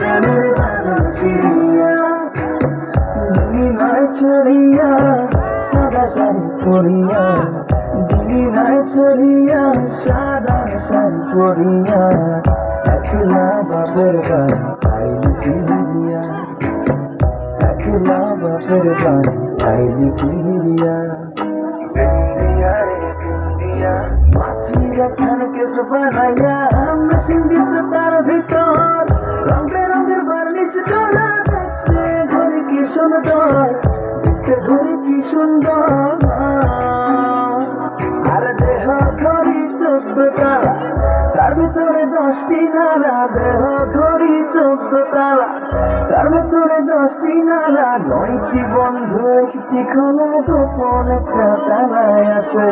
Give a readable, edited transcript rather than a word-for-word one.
প্রেমের বাদল ছিড়িয়া দিলি নাই ছড়িয়া সাদা শাড়ি পরিয়া দিলি নাই ছড়িয়া সাদা শাড়ি পরিয়া একলা বাপের বাড়ি আইলি ফিরিয়া একলা বাপের বাড়ি আইলি ফিরিয়া মাটির খান কেস বানাইয়া মেশিন দিছে তার ভিতর রং বেরঙের বার্নিশ করা দেখতে ঘরে কি সুন্দর দেখতে ঘরে কি সুন্দর আর দেহ ঘড়ি 14 তালা তার ভিতরে 10টি নালা দেহ ঘড়ি 14 তালা তার ভিতরে 10টি নালা 9টি বন্ধ একটি খোলা গোপন একটা তালায় আছে